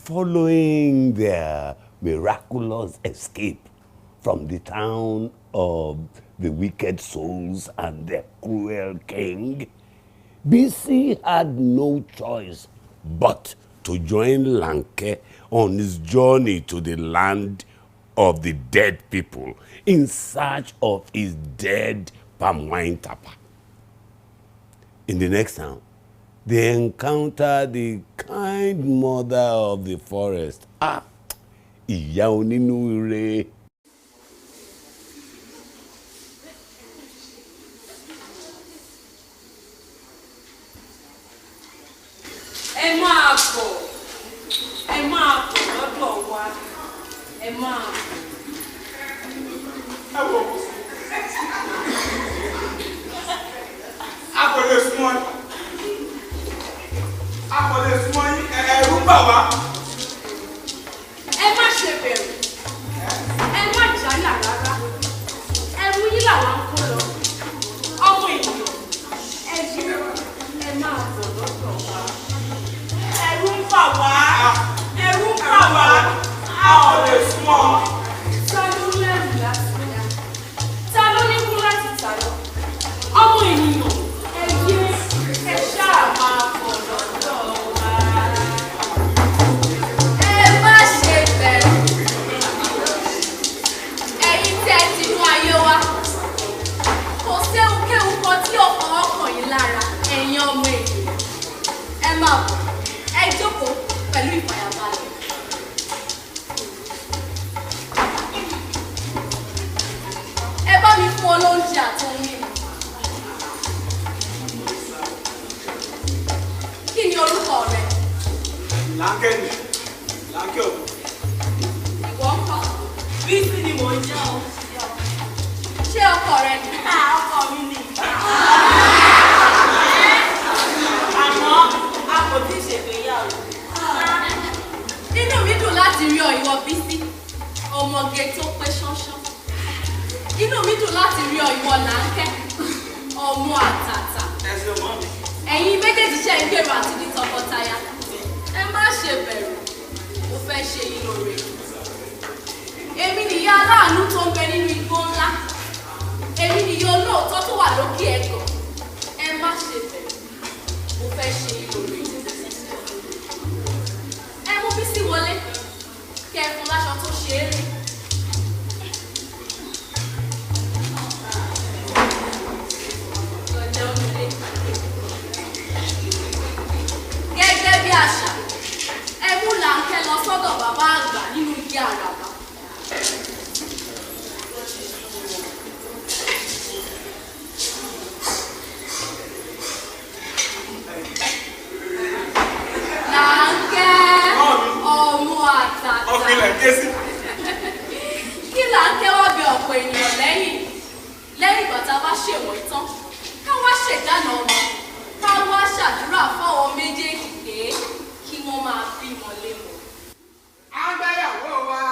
following their miraculous escape from the town of the wicked souls and their cruel king, Bisi had no choice but to join Lanke on his journey to the land of the dead people in search of his dead Palmwine tapper. In the next town, they encountered the kind mother of the forest. Ìyá onínúure. Ẹ máa bọ̀ lọ́dọ̀ wa. Ẹ máa bọ̀. Akọ̀lẹ̀ súnmọ́ yín, ẹ̀rù bà wá. Ẹ má ṣe bẹ̀rù. Ẹ má jàyà rárá. Ẹrù yín làwọn ń kó lọ. Ọmọ ènìyàn, ẹ dúró. Ẹ máa bọ̀ lọ́dọ̀ wa. Ẹrù ń bà wá. Ẹrù ń bà wá. Akọ̀lẹ̀ súnmọ́. Ta ló lẹ́rù láti yá? Ta ló ní kú láti tà lọ? Ọmọ ènìyàn, ẹ ṣáà máa bọ̀ lọ́dọ̀ wa. Ẹ má ṣe bẹ̀rù. Ẹ̀yin tí ẹ ti mú ayé wá. Kò séhunkéhun kan tí ó fọwọ́ kàn yín lára, ẹ̀yin ọmọ ènìyàn. Ẹ máa bọ̀, ẹ jókòó pẹ̀lú ìfàyàbalẹ̀. Ẹ bá mi fún ọ lóúnjẹ àtọ̀hún mímu. Kí ni orúkọ rẹ? Lanke Omu. Ìwọ ń kọ́. Bísí ni mò ń jẹ́ o. Ṣé ọkọ rẹ ni? Ọkọ mi ni. Àmọ́ a kò tí ì ṣègbéyàwó. Inú mi dùn láti rí ọ ìwọ Bísí, ọmọge tó pé ṣánṣán. Inú mi dùn láti rí ọ ìwọ Lanke, ọmọ àtàtà. Ẹ̀sìn ọmọ mi. Ẹ̀yin méjèèjì ṣe ń gbèrò àti di tọkọtaya. Ẹ má ṣe bẹ̀rù, mo fẹ́ ṣe yín lóore. Èmi nìyá aláàánú tó ń bẹ nínú igbó ńlá. Èmi nìyá olóòótọ́ tó wà lókè ẹ̀gàn. Ẹ má ṣe bẹ̀rù, mo fẹ́ ṣe yín lóore. Ẹ mú Bísí wọlé, kẹ́ ẹ fún láṣọ tó ṣe é rí. Gẹ́gẹ́ bí àṣà, ẹ mú Lanke lọ sọ́dọ̀ bàbá àgbà nínú igi àràbà. Lanke, ọmọ àtàtà. Ọ̀gbìnlẹ̀ Jésì. Kí Lanke wá bẹ ọ̀pọ̀ ènìyàn lẹ́yìn ìgbà tá a bá ṣèwọ̀ ìtàn, ká wá ṣèdáná ọmọ, ká wá ṣàdúrà fáwọn méjèèjì pé kí wọ́n máa bímọ lémọ. Agbáyàwó wa.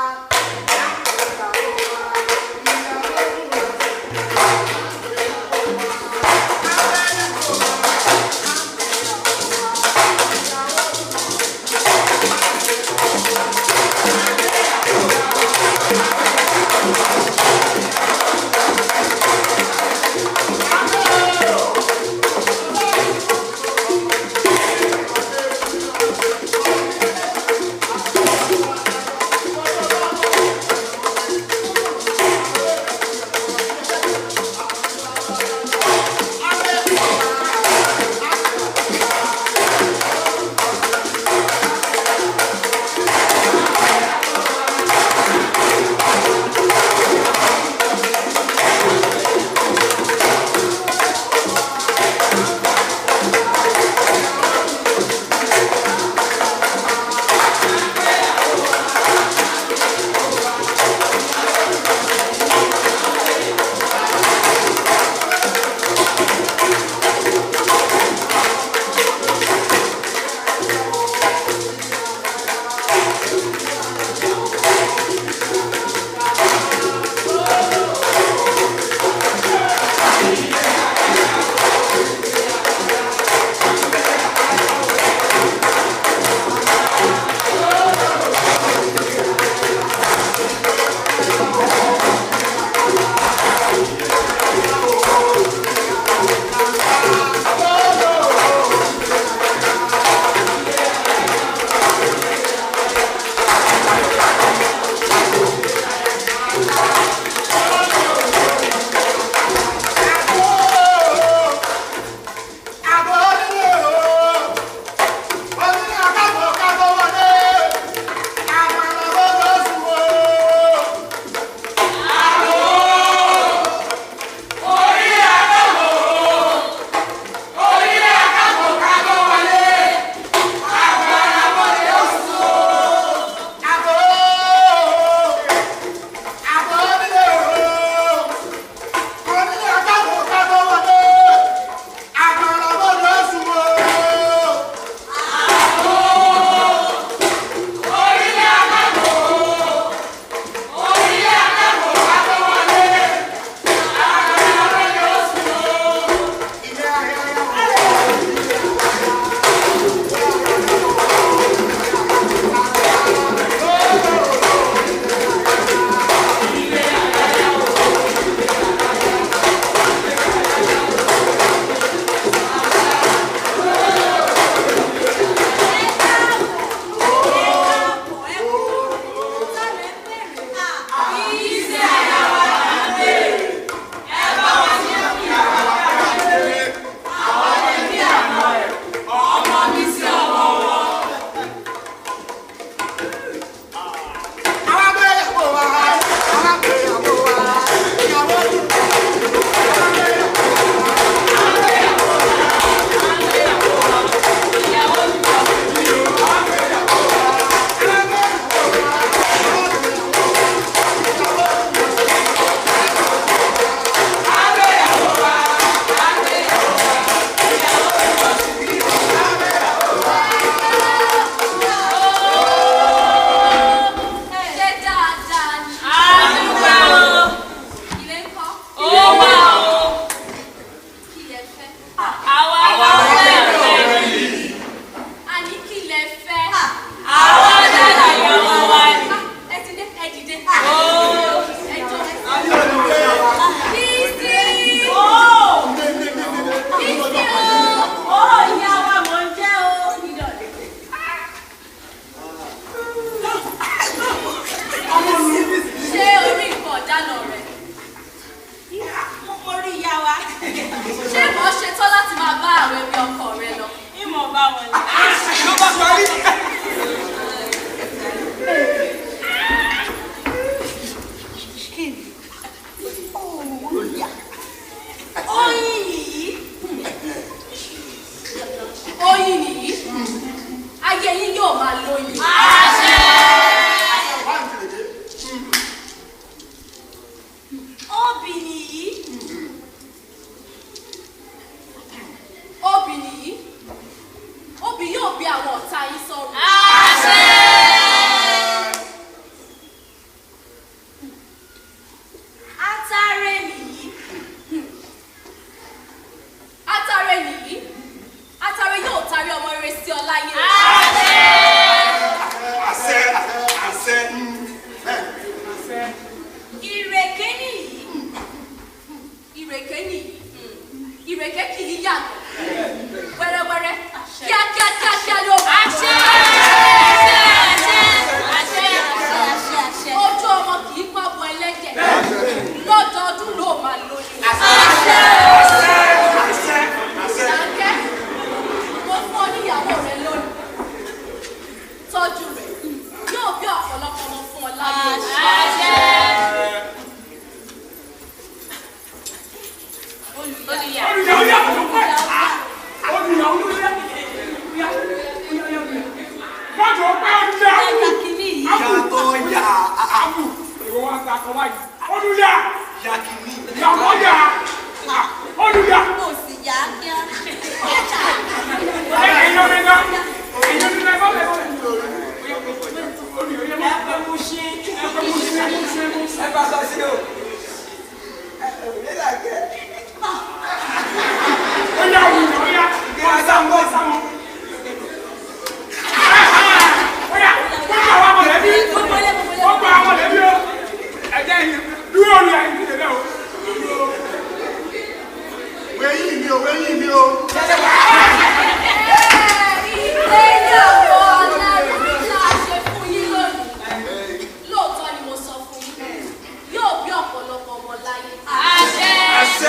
ṣé ìwọ ṣetán láti máa bá àwọn ẹbí ọkọ rẹ lọ? Ìmọ̀ bá wọn ni. Ló bá parí. Oyin nìyí. Oyin nìyí. Ayé yín yóò máa lóyin. Àṣẹ. Obì nìyí. Obì nìyí. Obì yóò bí àwọn ọ̀tá yín sọ̀rọ̀. Àṣẹ. Atare nìyí. Atare nìyí. Atare yóò tarí ọmọ rere sí ọ láyé. Àṣẹ. Ìrèké nìyí. Ìrèké nìyí. Ìrèké kì í yàgò. Wẹ́rẹ́wẹ́rẹ́. Kíákíá ló bá. Àṣẹ. Àṣẹ. Ojú ọmọ kì í pàbọ̀ ẹlẹ́jẹ̀. Lọ́dọọdún ló máa lóyún. Láńkẹ́, mo fún ọ níyàwó rẹ lónìí. Tọ́jú rẹ̀. Yóò bí ọ̀pọ̀lọpọ̀ ọmọ fún ọ láyé. Àṣẹ. Àṣẹ.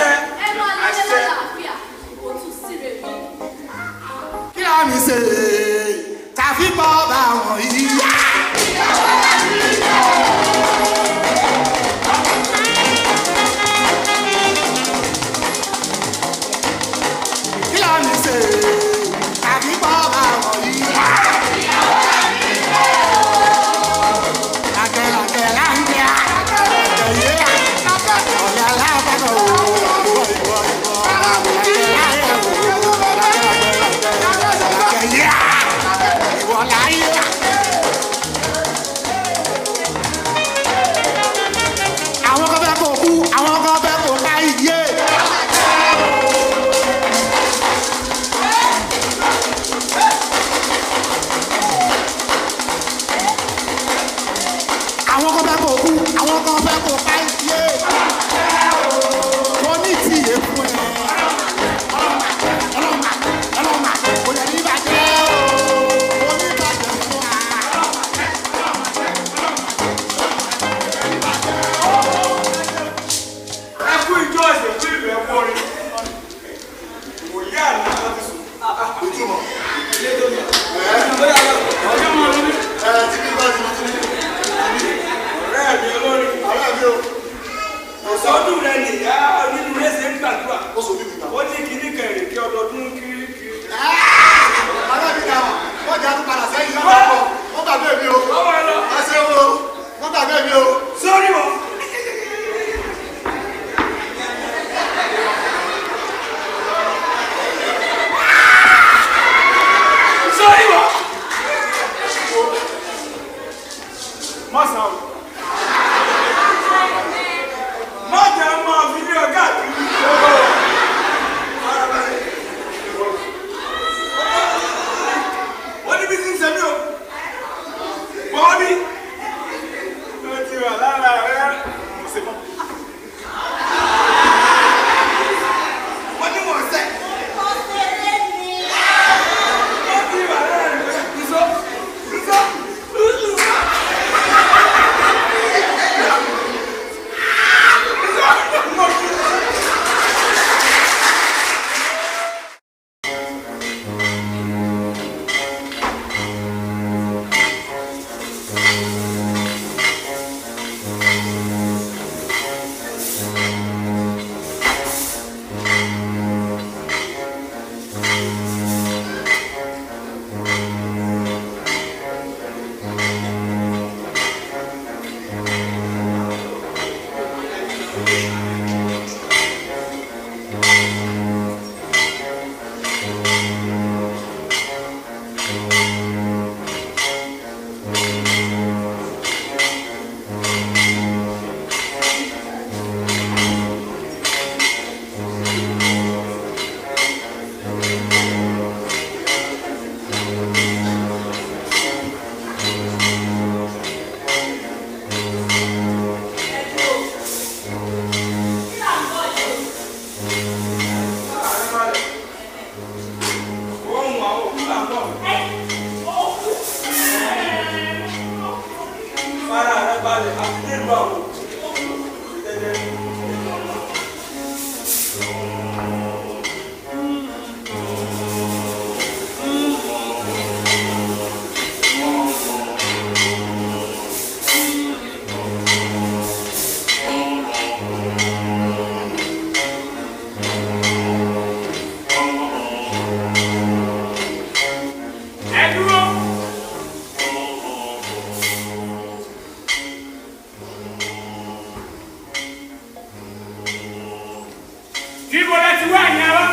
Ibo lẹ ti wá ìyẹn wá.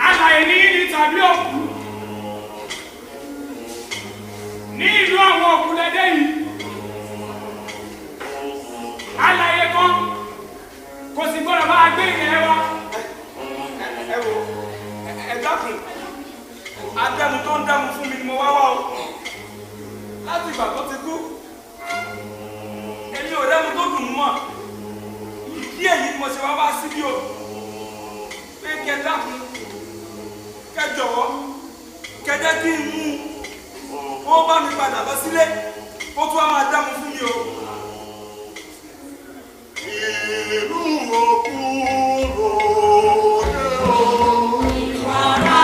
Alàyè ní ìlú tàbí òkú. Ní ìlú àwọn òkú lẹ́dẹ́ yìí. Alàyè kan kò sì gbọ́dọ̀ máa gbé ìyẹn wá. Ẹ wo, ẹ dákun. Adẹ́mu tó ń dẹ́mu fún mi ni mo wá wá o. Láti ìgbà tó ti kú. Èmi ò dẹ́mu tó dùn mọ́. Ìdí èyí ni mo ṣe wá wá síbí o. Pé kí ẹ dákun. Kẹ jọ̀wọ́. Kẹ jẹ́ kí n mú. Ó bá mi padà lọ sílé. Ó tún wá máa dẹ́mu fún mi o. Ìlú òkúrò dé o. Ìwàrà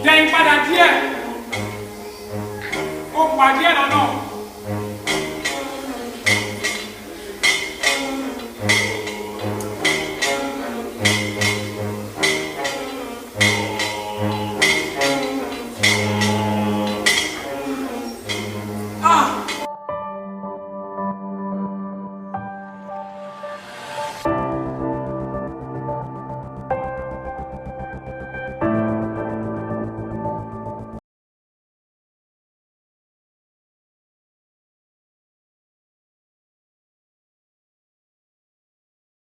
Dẹ́yìn padà díẹ̀. Ó pàdé ẹ̀ lọ́nà.